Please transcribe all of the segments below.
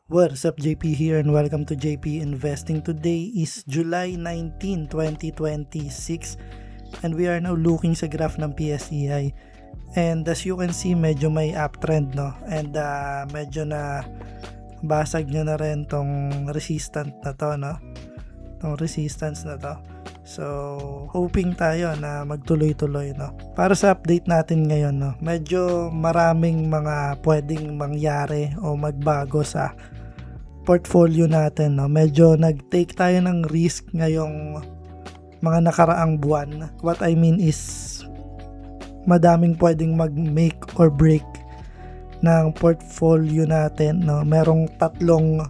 What's up, JP here and welcome to JP Investing. Today is July 19, 2026 and we are now looking sa graph ng PSEI. And as you can see, medyo may uptrend, no? And medyo na basag nyo na rin tong resistance na to, no? Tong resistance na to. So, hoping tayo na magtuloy-tuloy, no? Para sa update natin ngayon, no? Medyo maraming mga pwedeng mangyari o magbago sa portfolio natin, no? Medyo nag-take tayo ng risk ngayong mga nakaraang buwan. What I mean is madaming pwedeng mag-make or break ng portfolio natin, no? Merong tatlong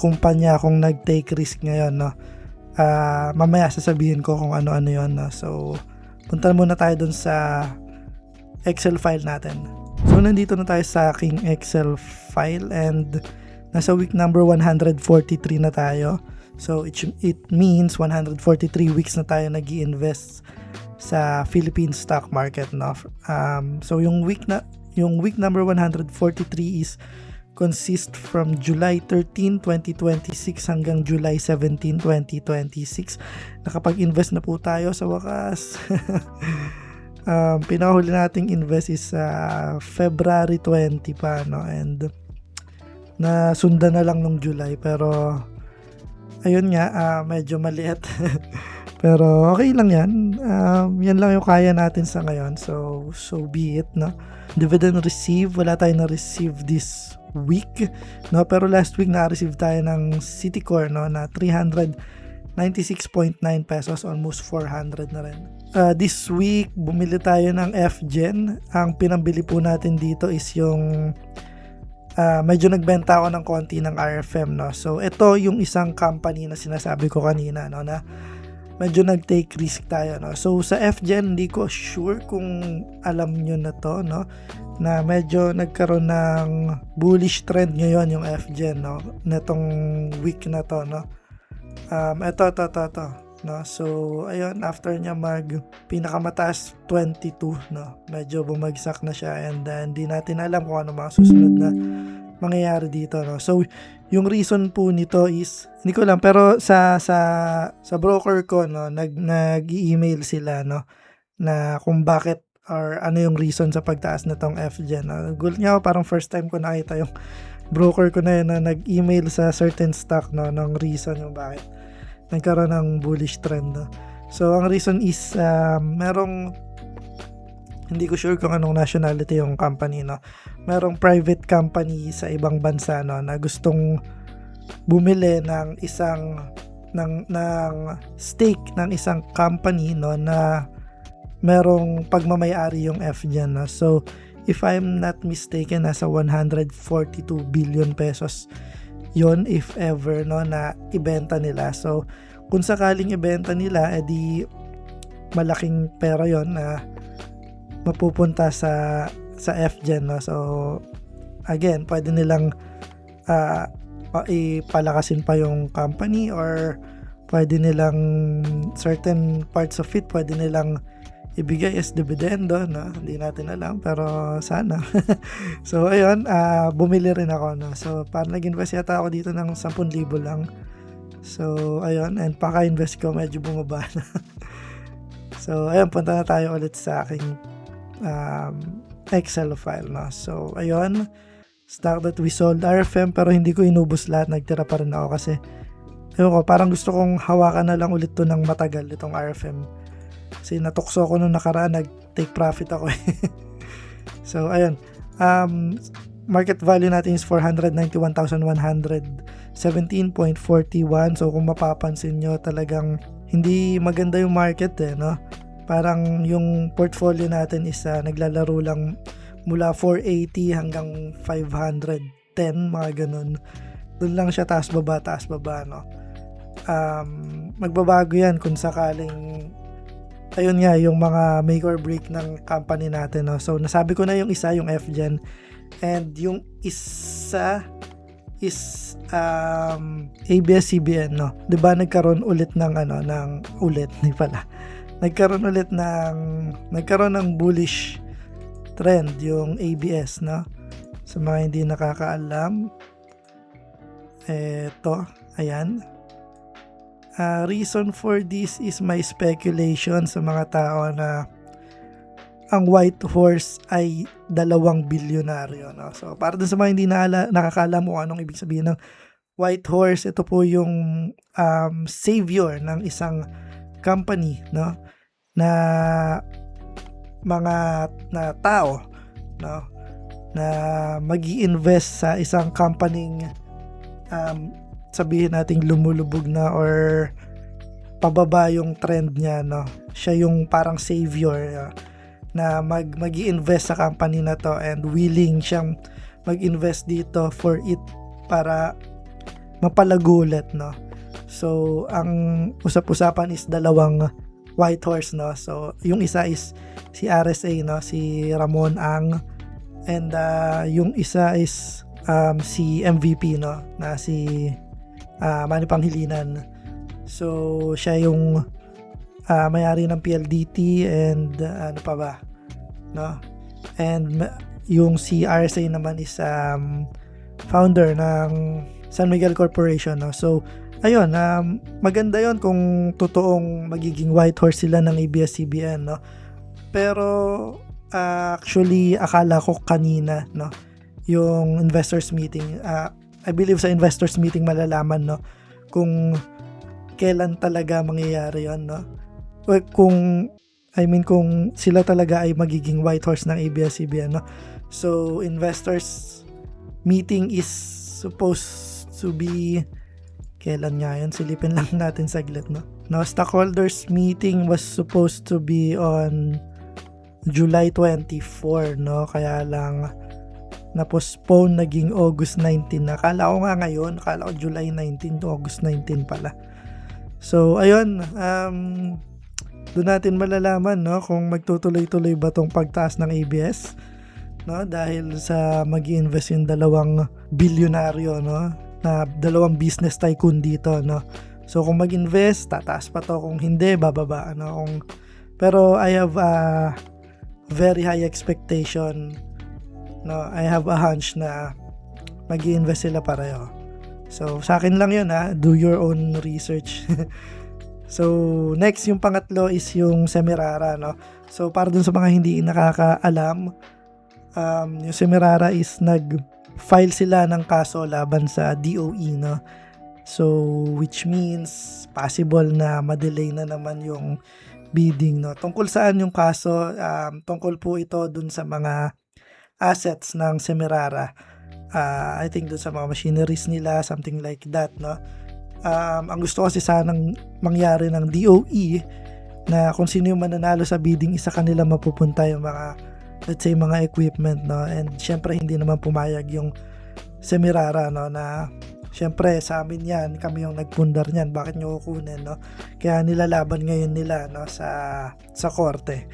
kumpanya akong nag-take risk ngayon, no? Mamaya sasabihin ko kung ano-ano yun, no? So, punta muna tayo dun sa Excel file natin. So, nandito na tayo sa aking Excel file and nasa week number 143 na tayo. So, it means 143 weeks na tayo nag-i-invest sa Philippine stock market, no? So, yung week number 143 is consist from July 13, 2026 hanggang July 17, 2026. Nakapag-invest na po tayo sa wakas. Pinahuli nating invest is February 20 pa, no? And nasundan na lang nung July, pero ayun nga, medyo maliit. Pero okay lang yan. Yan lang yung kaya natin sa ngayon. So be it, no? Dividend receive, wala tayong na-receive this week, no? Pero last week na-receive tayo ng Citicorp, no, na 396.9 pesos, almost 400 na rin. This week bumili tayo ng FGen. Ang pinambili po natin dito is yung medyo nagbenta ako ng konti ng RFM, no. So ito yung isang company na sinasabi ko kanina, no, na medyo nag-take risk tayo, no. So sa FGen, hindi ko sure kung alam nyo na to, no, na medyo nagkaroon ng bullish trend ngayon yung FGen, no, netong week na to, no. Ito, no. So ayun, after niya pinakamataas 22, no, medyo bumagsak na siya and hindi natin alam kung ano mga susunod na mangyayari dito, no. So yung reason po nito is hindi ko lang, pero sa broker ko, no, nag-i-email sila, no, na kung bakit or ano yung reason sa pagtaas na tong FGen, no. Gulat niya ako, parang first time ko nakita yung broker ko na yun na nag-email sa certain stock, no, ng reason yung bakit nagkaroon ng bullish trend, no. So ang reason is merong, hindi ko sure kung anong nationality yung company, no. Merong private company sa ibang bansa, no, na gustong bumili ng isang ng stake ng isang company, no, na merong pagmamay-ari yung FGen, no. So if I'm not mistaken, nasa 142 billion pesos yon if ever, no, na ibenta nila. So kung sakaling ibenta nila, edi malaking pera yon na mapupunta sa FGen, no. So again, pwede nilang ipalakasin pa yung company or pwede nilang certain parts of it pwede nilang ibigay as dividendo, no. Hindi natin alam, pero sana. So ayun, bumili rin ako, no. So parang nag-invest yata ako dito ng 10,000 lang. So ayun, and paka-invest ko medyo bumaba na. So ayun, punta na tayo ulit sa aking Excel file, no. So ayun, stock that we sold, RFM, pero hindi ko inubos lahat, nagtira pa rin ako kasi ayun ko, parang gusto kong hawakan na lang ulit to ng matagal itong RFM kasi natukso ko nung nakaraan, nag-take profit ako. So ayun, market value natin is 491,117.41. So kung mapapansin nyo, talagang hindi maganda yung market, no. Parang yung portfolio natin is naglalaro lang mula 480 hanggang 510, mga ganun. Doon lang siya taas baba, no. Magbabago yan kung sakaling ayun nga, yung mga make or break ng company natin, no. So nasabi ko na yung isa, yung FGen, and yung isa is ABS-CBN, no. 'Di ba nagkaroon ulit ng nagkaroon ng bullish trend yung ABS, no. Sa mga hindi nakakaalam, Eto, ayan. Reason for this is my speculation sa mga tao na ang White Horse ay 2 bilyonaryo, no? So, para dun sa mga hindi nakakaalam kung anong ibig sabihin ng White Horse, ito po yung savior ng isang company, no? Na mga na tao, no? Na mag-i-invest sa isang company sabihin nating lumulubog na or pababa yung trend niya, no? Siya yung parang savior na mag-i-invest sa company na to and willing siyang mag-invest dito for it para mapalago ulit, no? So, ang usap-usapan is 2 White Horse, no? So, yung isa is si RSA, no? Si Ramon Ang, and yung isa is si MVP, no? Na si Manny Pangilinan. So, siya yung may-ari ng PLDT and ano pa ba, no? And yung si RSA naman is founder ng San Miguel Corporation, no? So, ayun, maganda yon kung totoong magiging White Horse sila ng ABS-CBN, no? Pero actually akala ko kanina, no, yung investors meeting, I believe sa investors meeting malalaman, no, kung kailan talaga mangyayari yon, no? Kung sila talaga ay magiging White Horse ng ABS-CBN, no? So, investors meeting is supposed to be kailan nga yun? Silipin lang natin saglit, no? No, stockholders meeting was supposed to be on July 24, no? Kaya lang na-postpone, naging August 19. Akala ko nga ngayon, akala ko July 19 to August 19 pala. So, ayun, doon natin malalaman, no, kung magtutuloy-tuloy ba tong pagtaas ng ABS, no, dahil sa mag-i-invest yung 2 bilyonaryo, no, na 2 business tycoon dito, no. So, kung mag-invest, tataas pa to, kung hindi, bababa, no. Pero I have a very high expectation, no. I have a hunch na mag-i-invest sila pareho. So, sa akin lang yun, do your own research. So, next, yung pangatlo is yung Semirara, no. So, para dun sa mga hindi nakakaalam, yung Semirara is nag-file sila ng kaso laban sa DOE, no. So, which means possible na ma-delay na naman yung bidding, no. Tungkol saan yung kaso? Tungkol po ito dun sa mga assets ng Semirara. I think dun sa mga machineries nila, something like that, no. Ang gusto kasi sanang mangyari ng DOE na kung sino yung mananalo sa bidding, isa kanila mapupunta yung mga, let's say, mga equipment, no. And syempre hindi naman pumayag yung Semirara, no, na syempre sa amin yan, kami yung nagpundar niyan, bakit nyo kukunin, no? Kaya nilalaban ngayon nila, no, sa korte.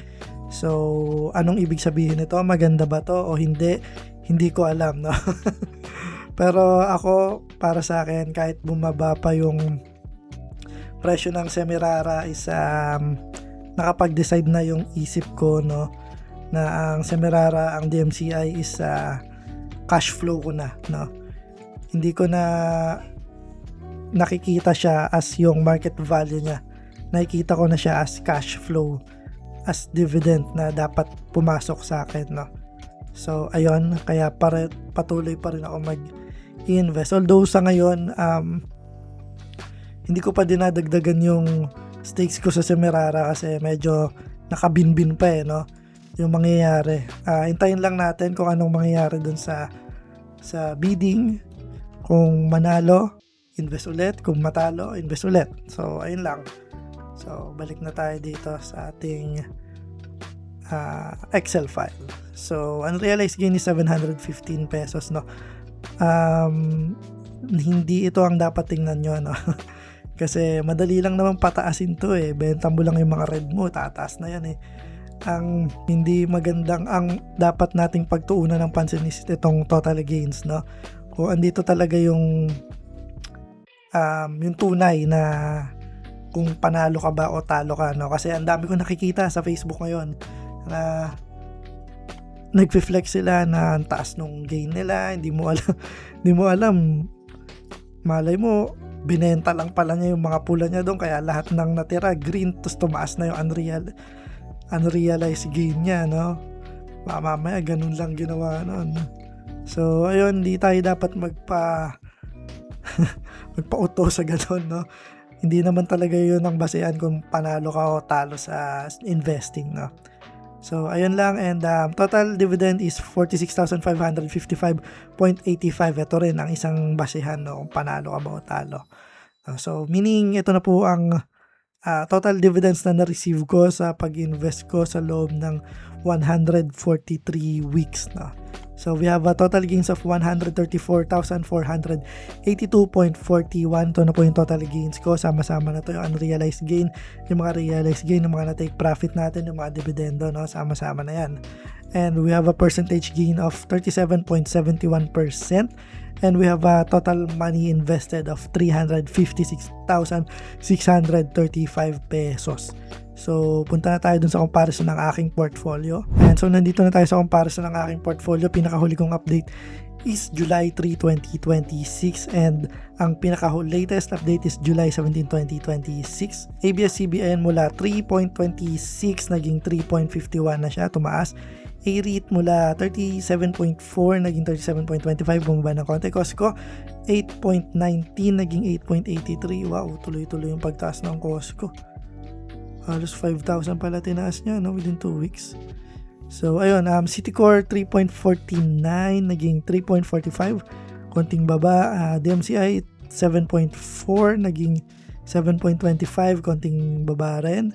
So, anong ibig sabihin nito? Maganda ba to o hindi? Hindi ko alam, no. Pero ako, para sa akin, kahit bumaba pa yung presyo ng Semirara is nakapag-decide na yung isip ko, no, na ang Semirara, ang DMCI is cash flow ko na, no. Hindi ko na nakikita siya as yung market value niya. Nakikita ko na siya as cash flow, as dividend na dapat pumasok sa akin, no. So, ayun, kaya patuloy pa rin ako mag-invest. Although sa ngayon, hindi ko pa dinadagdagan yung stakes ko sa Semirara kasi medyo nakabinbin pa, no, yung mangyayari. Hintayin lang natin kung anong mangyayari dun sa bidding. Kung manalo, invest ulit. Kung matalo, invest ulit. So, ayun lang. So, balik na tayo dito sa ating Excel file. So, unrealized gain is 715 pesos, no. Hindi ito ang dapat tingnan nyo, no. Kasi madali lang naman pataasin to, benta mo lang yung mga red mo, tataas na yan, Ang hindi magandang, ang dapat nating pagtuunan ng pansin is itong total gains, no. Kung andito talaga yung tunay na kung panalo ka ba o talo ka, no. Kasi ang dami ko nakikita sa Facebook ngayon na nagfi-flex sila na ang taas nung gain nila, hindi mo alam malay mo, binenta lang pala niya yung mga pula niya doon, kaya lahat ng natira green, tapos tumaas na yung unrealized gain niya, no? Mamaya ganun lang ginawa noon. So ayun, di tayo dapat magpauto sa ganun, no? Hindi naman talaga yun ang basehan kung panalo ka o talo sa investing, no? So ayun lang, and total dividend is 46,555.85. Ito rin ang isang basehan, no, kung panalo ka ba o talo. So meaning ito na po ang total dividends na na-receive ko sa pag-invest ko sa loob ng 143 weeks na. So we have a total gains of 134,482.41. Ito na po yung total gains ko. Sama-sama na to yung unrealized gain, yung mga realized gain, yung mga na-take profit natin, yung mga dividendo, no? Sama-sama na yan. And we have a percentage gain of 37.71%. And we have a total money invested of 356,635 pesos. So, punta na tayo dun sa comparison ng aking portfolio. And so, nandito na tayo sa comparison ng aking portfolio. Pinakahuli kong update is July 3, 2026. And ang pinaka-latest update is July 17, 2026. ABS-CBN mula 3.26 naging 3.51 na siya, tumaas. A-REIT mula 37.4 naging 37.25, bumaba ng konti. Costco 8.19 naging 8.83. Wow, tuloy-tuloy yung pagtaas ng Costco. Halos 5,000 pala tinaas niya, no, within 2 weeks. So ayun, Citicorp 3.49 naging 3.45, konting baba. DMCI 7.4 naging 7.25, konting baba rin.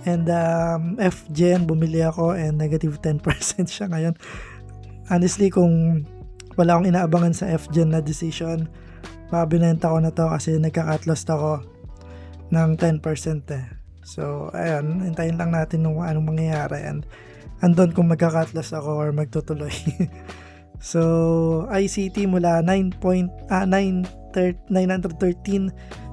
And FGen bumili ako and negative 10% siya ngayon. Honestly, kung wala akong inaabangan sa FGen na decision, mabinenta ko na to kasi nagka-cut-loss ako ng 10% eh. So ayun, hintayin lang natin nung anong mangyayari, and andun kung magka-cut-loss ako or magtutuloy. So ICT mula 913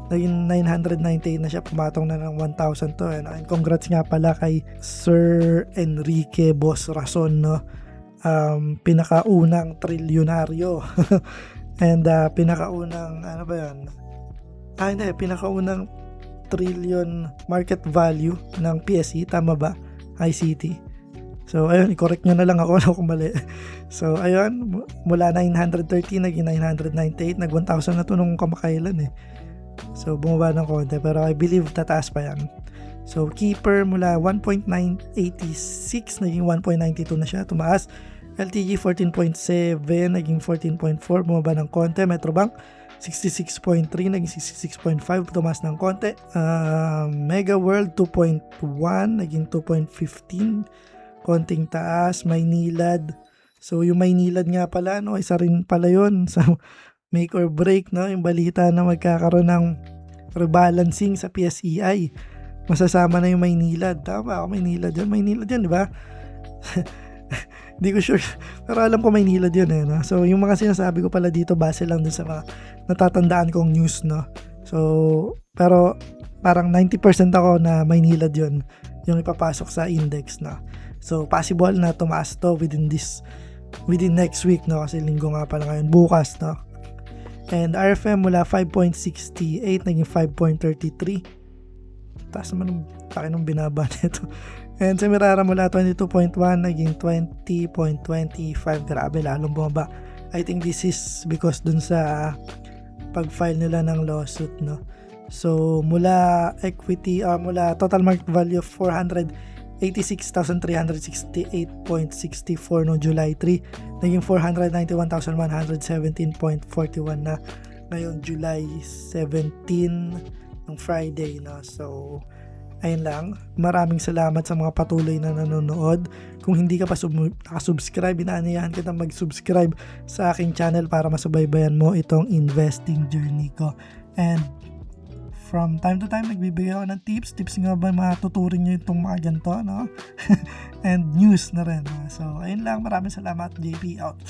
naging 998 na siya, pumatong na ng 1,000 to. And congrats nga pala kay Sir Enrique Boss Rason, no? Pinakaunang trilyonaryo. And pinakaunang ano ba yun? Pinakaunang trillion market value ng PSE, tama ba? ICT. So ayun, i-correct nyo na lang ako kung mali. So ayun, mula 930 naging 998, nag 1,000 na to nung kamakailan eh. So bumaba ng konti, pero I believe tataas pa yan. So Keeper mula 1.986 naging 1.92 na siya, tumaas. LTG 14.7 naging 14.4, bumaba ng konti. Metrobank 66.3 naging 66.5, tumaas ng konti. Mega World 2.1 naging 2.15, konting taas. Maynilad, so yung Maynilad nga pala, no, isa rin pala yun sa make or break, no, yung balita na magkakaroon ng rebalancing sa PSEI, masasama na yung Maynilad. Tama ako, Maynilad yan, di ba? Hindi ko sure, pero alam ko Maynilad yun eh, no? So yung mga sinasabi ko pala dito base lang dun sa mga natatandaan kong news, no? So pero parang 90% ako na Maynilad yun yung ipapasok sa index, no? So possible na tumaas to within next week, no? Kasi linggo nga pala ngayon, bukas, no? And RFM mula 5.68 naging 5.33, taas naman ng binaba nito. And Semirara mula 22.1 naging 20.25. Grabe, lalong bumaba. I think this is because dun sa pag-file nila ng lawsuit, no? So mula equity, mula total market value of 486,368.64 no July 3, naging 491,117.41 na ngayong July 17 ng Friday, no? So ayun lang, maraming salamat sa mga patuloy na nanonood. Kung hindi ka pa nakasubscribe, inaanyayahan kita mag-subscribe sa aking channel para masubaybayan mo itong investing journey ko. And from time to time, nagbibigay ako ng tips nga ba matuturin nyo itong mga ganito, no? And news na rin. So ayun lang, maraming salamat. JP out.